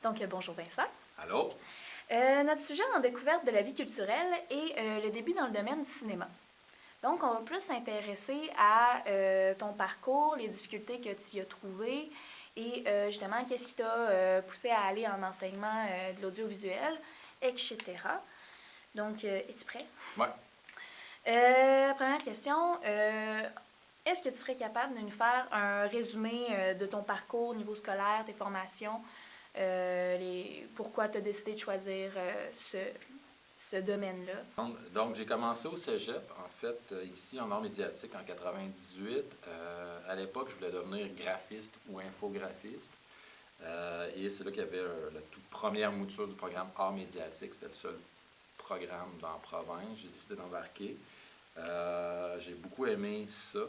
Donc, bonjour Vincent. Allô? Notre sujet en découverte de la vie culturelle est le début dans le domaine du cinéma. Donc, on va plus s'intéresser à ton parcours, les difficultés que tu y as trouvées et justement, qu'est-ce qui t'a poussé à aller en enseignement de l'audiovisuel, etc. Donc, es-tu prêt? Ouais. Première question, est-ce que tu serais capable de nous faire un résumé de ton parcours au niveau scolaire, tes formations, pourquoi tu as décidé de choisir ce domaine-là? Donc, j'ai commencé au cégep, en fait, ici en arts médiatiques en 98. À l'époque, je voulais devenir graphiste ou infographiste. Et c'est là qu'il y avait la toute première mouture du programme arts médiatiques. C'était le seul programme dans la province. J'ai décidé d'embarquer. J'ai beaucoup aimé ça.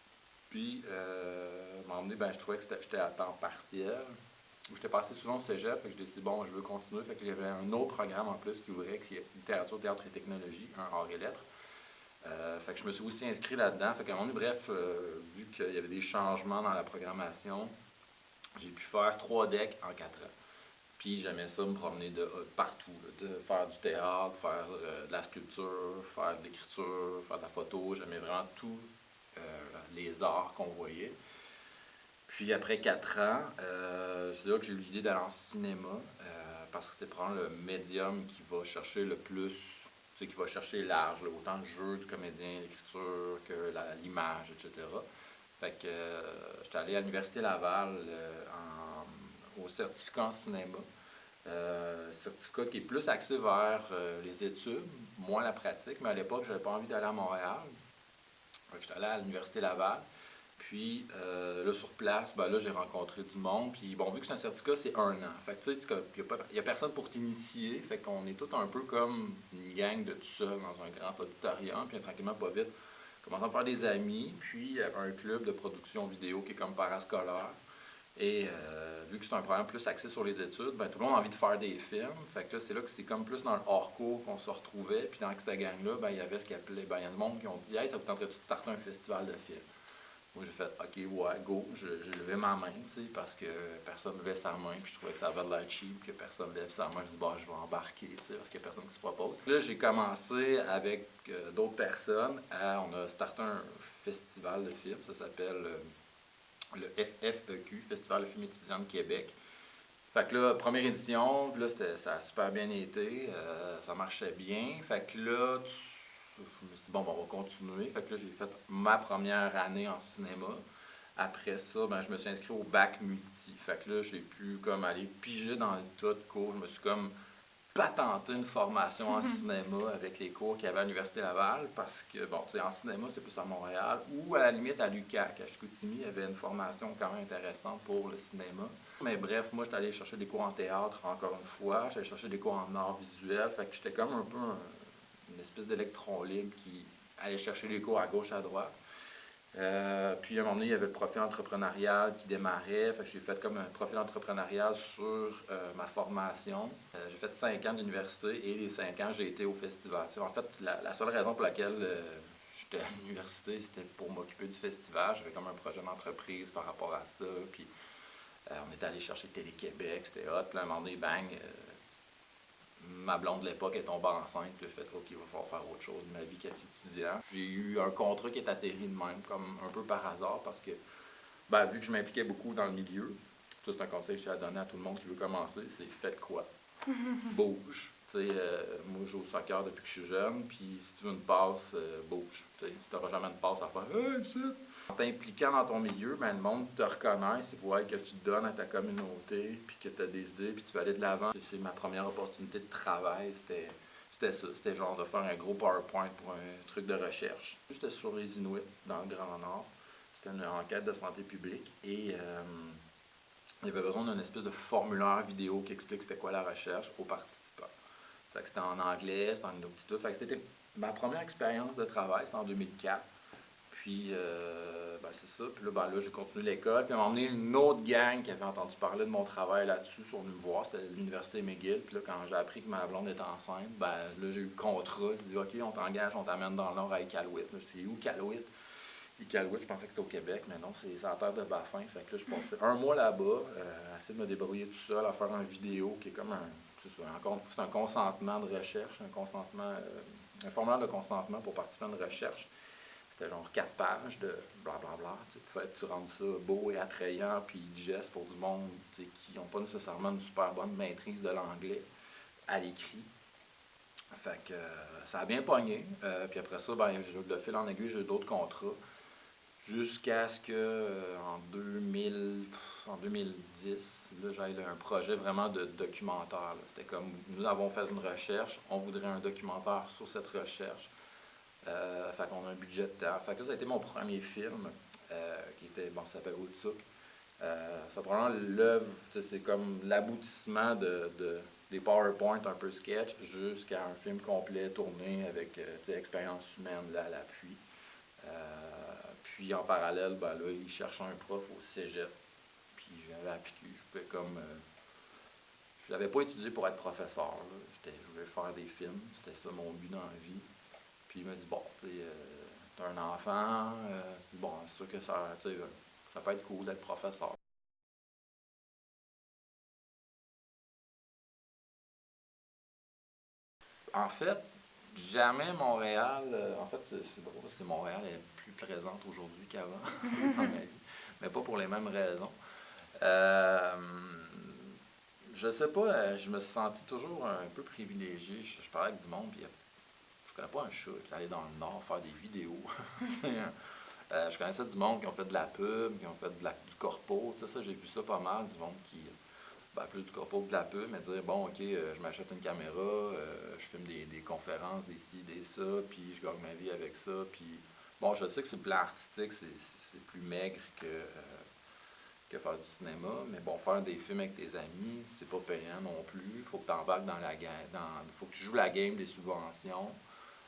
Puis, à un moment donné, je trouvais que j'étais à temps partiel. J'étais passé souvent au cégep, fait que j'ai décidé, bon, je veux continuer. Fait qu'il y avait un autre programme en plus qui ouvrait, qui est littérature, théâtre et technologie, un arts et lettres. Fait que je me suis aussi inscrit là-dedans. Fait qu'à un moment donné, bref, vu qu'il y avait des changements dans la programmation, j'ai pu faire 3 decks en 4 ans. Puis j'aimais ça, me promener de partout, là, de faire du théâtre, faire de la sculpture, faire de l'écriture, faire de la photo. J'aimais vraiment tous les arts qu'on voyait. Puis après 4 ans, c'est là que j'ai eu l'idée d'aller en cinéma, parce que c'est probablement le médium qui va chercher le plus, tu sais, qui va chercher large, là, autant le jeu du comédien, l'écriture que l'image, etc. Fait que j'étais allé à l'Université Laval au certificat en cinéma. Certificat qui est plus axé vers les études, moins la pratique, mais à l'époque, je n'avais pas envie d'aller à Montréal. Fait que j'étais allé à l'Université Laval. Puis là, sur place, là, j'ai rencontré du monde. Puis bon, vu que c'est un certificat, c'est 1 an. Fait que tu sais, il n'y a personne pour t'initier. Fait qu'on est tous un peu comme une gang de tout seul dans un grand auditorium. Puis tranquillement, pas vite, commençons à faire des amis. Puis il y avait un club de production vidéo qui est comme parascolaire. Et vu que c'est un programme plus axé sur les études, tout le monde a envie de faire des films. Fait que là, c'est là que c'est comme plus dans le hors-cours qu'on se retrouvait. Puis dans cette gang-là, il y avait ce qu'ils appelaient, il y a du monde qui ont dit « Hey, ça vous tenterait-tu de starter un festival de films? » Moi, j'ai fait « OK, ouais, go. » J'ai levé ma main, tu sais, parce que personne ne levait sa main. Puis je trouvais que ça avait de l'air cheap, que personne ne lève sa main. Je dis « je vais embarquer, tu sais, parce qu'il n'y a personne qui se propose. » Là, j'ai commencé avec d'autres personnes. On a starté un festival de films. Ça s'appelle le FFEQ, Festival de film étudiant de Québec. Fait que là, première édition, là, ça a super bien été. Ça marchait bien. Fait que là, je me suis dit, bon, on va continuer. Fait que là, j'ai fait ma première année en cinéma. Après ça, je me suis inscrit au bac multi. Fait que là, j'ai pu comme aller piger dans le tas de cours. Je me suis comme patenté une formation en cinéma avec les cours qu'il y avait à l'Université Laval. Parce que, bon, tu sais, en cinéma, c'est plus à Montréal. Ou à la limite à l'UQAC, à Chicoutimi, il y avait une formation quand même intéressante pour le cinéma. Mais bref, moi, j'étais allé chercher des cours en théâtre encore une fois. J'allais chercher des cours en art visuel. Fait que j'étais comme un peu une espèce d'électron libre qui allait chercher les cours à gauche, à droite. Puis à un moment donné, il y avait le profil entrepreneurial qui démarrait. Fait que j'ai fait comme un profil entrepreneurial sur ma formation. J'ai fait 5 ans d'université et les 5 ans, j'ai été au festival. Tu sais, en fait, la seule raison pour laquelle j'étais à l'université, c'était pour m'occuper du festival. J'avais comme un projet d'entreprise par rapport à ça. Puis on était allé chercher Télé-Québec, c'était hot. Puis à un moment donné, bang, ma blonde de l'époque est tombée enceinte, puis j'ai fait OK, il va falloir faire autre chose de ma vie qu'être étudiant. J'ai eu un contrat qui est atterri de même, comme un peu par hasard, parce que vu que je m'impliquais beaucoup dans le milieu, ça c'est un conseil que j'ai à donner à tout le monde qui veut commencer, c'est faites quoi? Bouge. Moi je joue au soccer depuis que je suis jeune, puis si tu veux une passe, bouge. Si tu n'auras jamais une passe à faire, hey, shit! En t'impliquant dans ton milieu, le monde te reconnaît, c'est voir que tu te donnes à ta communauté, puis que tu as des idées, puis tu vas aller de l'avant. C'est ma première opportunité de travail, c'était ça. C'était genre de faire un gros PowerPoint pour un truc de recherche. C'était sur les Inuits, dans le Grand Nord. C'était une enquête de santé publique, et il y avait besoin d'une espèce de formulaire vidéo qui explique c'était quoi la recherche aux participants. Fait que c'était en anglais, c'était en inuktitut. Fait que c'était ma première expérience de travail, c'était en 2004. Puis, c'est ça. Puis là, j'ai continué l'école. Puis, à un moment donné, une autre gang qui avait entendu parler de mon travail là-dessus sont venus me voir. C'était l'Université McGill. Puis là, quand j'ai appris que ma blonde était enceinte, là, j'ai eu le contrat. J'ai dit, OK, on t'engage, on t'amène dans le Nord à Iqaluit. Là, je dis, où Iqaluit? Iqaluit, je pensais que c'était au Québec, mais non, c'est à la terre de Baffin. Fait que là, je passais un mois là-bas, à essayer de me débrouiller tout seul, à faire une vidéo qui est comme c'est ça, encore une fois, c'est un consentement de recherche, un formulaire de consentement pour participer à une recherche. C'était genre 4 pages de blablabla. Il fallait que tu rendes ça beau et attrayant, puis digeste pour du monde qui n'ont pas nécessairement une super bonne maîtrise de l'anglais à l'écrit. Fait que ça a bien pogné. Puis après ça, ben, de fil en aiguille, j'ai eu d'autres contrats. Jusqu'à ce que en 2010, là, j'aille un projet vraiment de documentaire. C'était comme, nous avons fait une recherche, on voudrait un documentaire sur cette recherche. Fait qu'on a un budget de temps. Fait que ça a été mon premier film, qui était, bon, ça s'appelle Woodstock. Ça prend l'œuvre, c'est comme l'aboutissement des PowerPoint un peu sketch jusqu'à un film complet tourné avec expérience humaine là, à l'appui. Puis en parallèle, ben là, il cherchait un prof au cégep. Puis j'avais appliqué. Je pouvais comme. Je l'avais pas étudié pour être professeur. Je voulais faire des films. C'était ça mon but dans la vie. Puis il m'a dit bon, tu sais, t'as un enfant. Bon, c'est sûr que ça peut être cool d'être professeur. En fait, jamais Montréal. En fait, c'est drôle, c'est Montréal est plus présente aujourd'hui qu'avant dans ma vie. Mais pas pour les mêmes raisons. Je sais pas, je me suis senti toujours un peu privilégié. Je parlais avec du monde, puis je connais pas un chat qui est allé dans le Nord faire des vidéos. Je connaissais du monde qui ont fait de la pub, qui ont fait du corpo. Tout ça, j'ai vu ça pas mal, du monde qui. Ben, plus du corpo que de la pub, mais dire bon, ok, je m'achète une caméra, je filme des conférences, des ci, des ça, puis je gagne ma vie avec ça. Puis bon, je sais que sur le plan artistique, c'est plus maigre que faire du cinéma, mais bon, faire des films avec tes amis, c'est pas payant non plus. Il faut que tu embarques dans la game, faut que tu joues la game des subventions.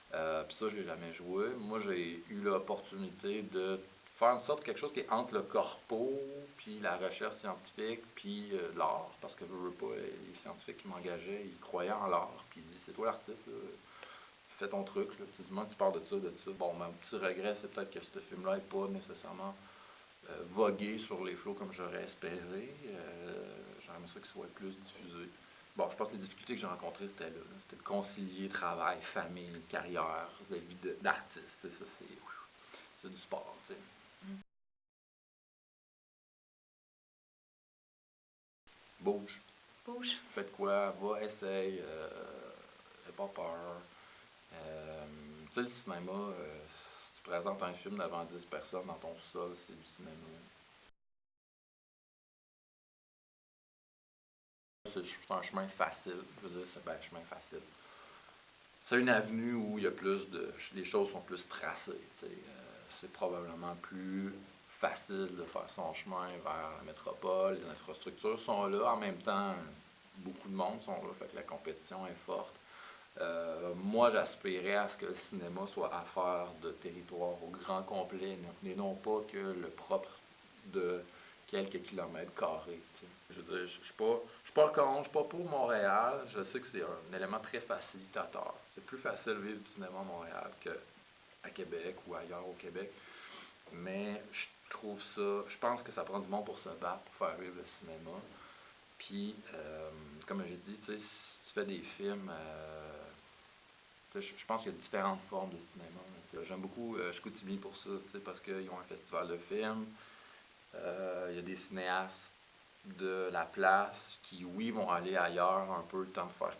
Puis ça, je l'ai jamais joué. Moi, j'ai eu l'opportunité de faire une sorte de quelque chose qui est entre le corpo, puis la recherche scientifique, puis l'art. Parce que je veux pas, les scientifiques qui m'engageaient, ils croyaient en l'art. Puis ils disaient, c'est toi l'artiste, là. Fais ton truc. Là. Du moins que tu parles de ça, de ça. Bon, mon petit regret, c'est peut-être que ce film-là n'est pas nécessairement vogué sur les flots comme j'aurais espéré. J'aimerais ça qu'il soit plus diffusé. Bon, je pense que les difficultés que j'ai rencontrées, c'était là. C'était de concilier travail, famille, carrière, la vie d'artiste. Ça, c'est du sport, tu sais. Bouge. Bouge. Fais de quoi, va, essaye, n'aie pas peur. Tu sais, le cinéma, si tu présentes un film devant 10 personnes dans ton sol, c'est du cinéma. C'est un chemin facile. Je veux dire, c'est un chemin facile. C'est une avenue où il y a les choses sont plus tracées. C'est probablement plus facile de faire son chemin vers la métropole. Les infrastructures sont là. En même temps, beaucoup de monde sont là, fait que la compétition est forte. Moi, j'aspirais à ce que le cinéma soit affaire de territoire au grand complet, et non pas que le propre de quelques kilomètres carrés. T'sais. Je veux dire, je suis pas contre, je suis pas pour Montréal. Je sais que c'est un élément très facilitateur. C'est plus facile de vivre du cinéma à Montréal qu'à Québec ou ailleurs au Québec. Mais je pense que ça prend du monde pour se battre, pour faire vivre le cinéma. Puis, comme j'ai dit, si tu fais des films, je pense qu'il y a différentes formes de cinéma. J'aime beaucoup Chicoutimi pour ça, parce qu'ils ont un festival de films. Il y a des cinéastes de la place qui, oui, vont aller ailleurs un peu le temps de faire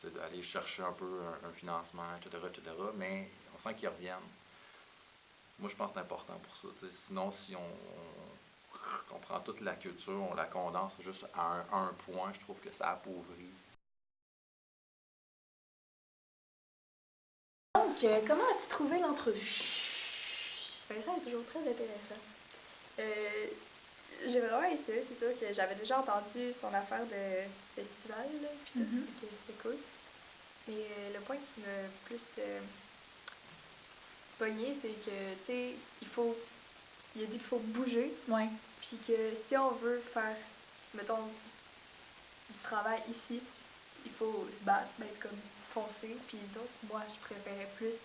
d'aller chercher un peu un financement, etc., mais on sent qu'ils reviennent. Moi, je pense que c'est important pour ça. Sinon, si on prend toute la culture, on la condense juste à un point, je trouve que ça appauvrit. Donc, comment as-tu trouvé l'entrevue? Ça est toujours très intéressant. J'ai vraiment essayé, c'est sûr que j'avais déjà entendu son affaire de festival, là, puis tout, c'était cool. Mais le point qui m'a plus pogné, c'est que, tu sais, il a dit qu'il faut bouger. Ouais. Puis que si on veut faire, mettons, du travail ici, il faut se battre, être comme foncé. Puis disons, moi, je préférais plus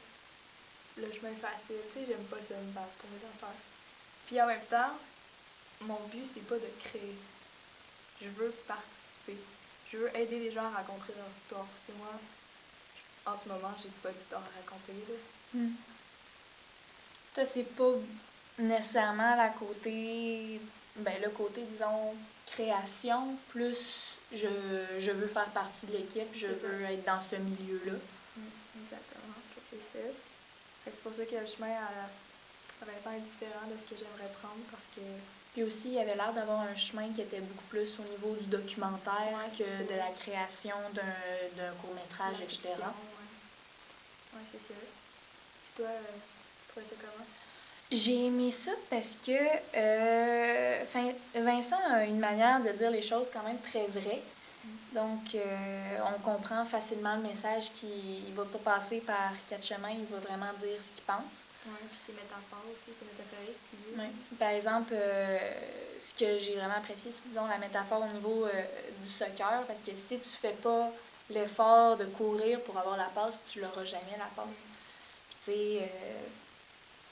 le chemin facile, tu sais, j'aime pas ça me battre pour mes affaires. Puis en même temps, mon but, c'est pas de créer. Je veux participer. Je veux aider les gens à raconter leur histoire. Parce que moi, en ce moment, j'ai pas d'histoire à raconter, là. Toi, c'est pas nécessairement le côté, disons, création, plus je veux faire partie de l'équipe, je C'est ça. veux être dans ce milieu-là. Exactement, c'est ça. Fait que c'est pour ça que le chemin à Vincent est différent de ce que j'aimerais prendre parce que... Puis aussi, il avait l'air d'avoir un chemin qui était beaucoup plus au niveau du documentaire que de la création d'un court-métrage, etc. Fiction, ouais, c'est ça. Puis toi, tu trouvais ça comment? J'ai aimé ça parce que Vincent a une manière de dire les choses quand même très vraie. Donc, on comprend facilement le message qui ne va pas passer par quatre chemins, il va vraiment dire ce qu'il pense. Oui, puis ses métaphores aussi, ses métaphoriques, ce qu'il dit. Ouais. Par exemple, ce que j'ai vraiment apprécié, c'est, disons, la métaphore au niveau du soccer, parce que si tu fais pas l'effort de courir pour avoir la passe, tu l'auras jamais, la passe. Puis, tu sais,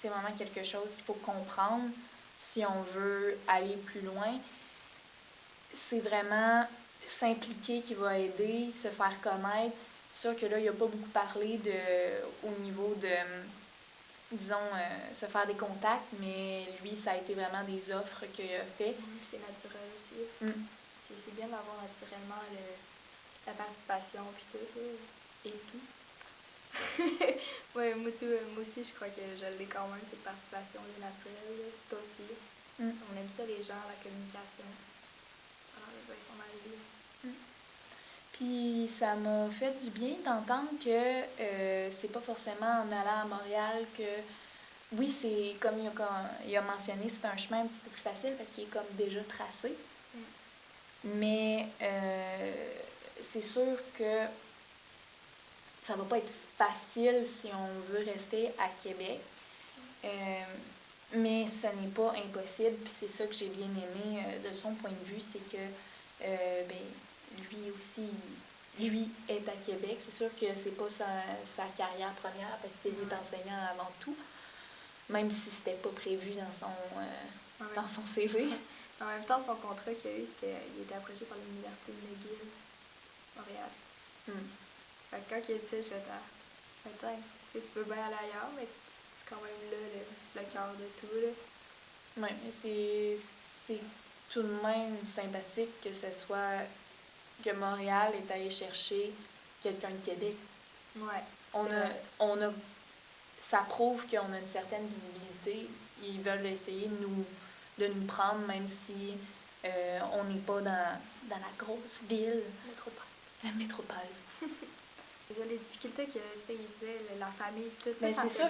c'est vraiment quelque chose qu'il faut comprendre si on veut aller plus loin. C'est vraiment s'impliquer qui va aider, se faire connaître. C'est sûr que là, il n'a pas beaucoup parlé au niveau de, disons, se faire des contacts, mais lui, ça a été vraiment des offres qu'il a fait. Puis c'est naturel aussi. C'est bien d'avoir naturellement la participation, puis tout. Et tout. Ouais, moi aussi, je crois que je l'ai quand même, cette participation naturelle. Toi aussi. On aime ça, les gens, la communication. Alors, il va s'en aller. Puis ça m'a fait du bien d'entendre que c'est pas forcément en allant à Montréal que... Oui, c'est comme il a mentionné, c'est un chemin un petit peu plus facile parce qu'il est comme déjà tracé. Mais c'est sûr que ça va pas être facile si on veut rester à Québec. Mais ce n'est pas impossible, puis c'est ça que j'ai bien aimé de son point de vue, c'est que lui aussi, lui est à Québec. C'est sûr que c'est pas sa carrière première parce qu'il est enseignant avant tout, même si c'était pas prévu dans son CV. En même temps, son contrat qu'il a eu, il était approché par l'Université de McGill, Montréal. Fait que quand il a dit ça, je vais attends, tu peux bien aller ailleurs, mais c'est quand même là, le cœur de tout. Là. Oui, mais c'est tout de même sympathique que ce soit que Montréal est allé chercher quelqu'un de Québec. Ouais. Ça prouve qu'on a une certaine visibilité. Ils veulent essayer de nous prendre, même si on n'est pas dans la grosse ville. La métropole. Déjà, les difficultés que, tu sais, il disait, la famille, tout ça, Mais ça c'est sûr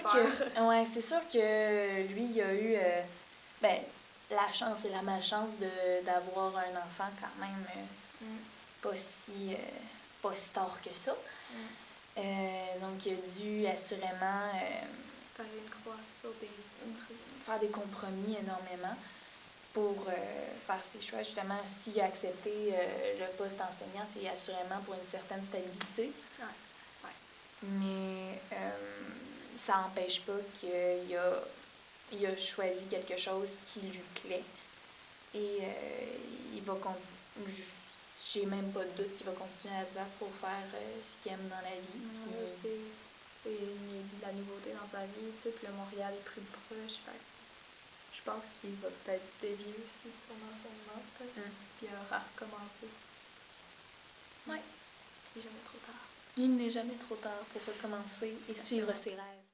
c'est sûr que lui, il a eu la chance et la malchance d'avoir un enfant quand même pas si tard que ça. Donc, il a dû assurément faire des compromis énormément pour faire ses choix. Justement, s'il a accepté le poste d'enseignant, c'est assurément pour une certaine stabilité. Mais ça n'empêche pas qu'il a choisi quelque chose qui lui plaît. Et j'ai même pas de doute qu'il va continuer à se battre pour faire ce qu'il aime dans la vie. Il y a de la nouveauté dans sa vie, tout le Montréal est plus proche. Je pense qu'il va peut-être dévier aussi de son enseignement, puis il aura recommencé. Oui. Il n'est jamais trop tard. Il n'est jamais trop tard pour recommencer et suivre ses rêves.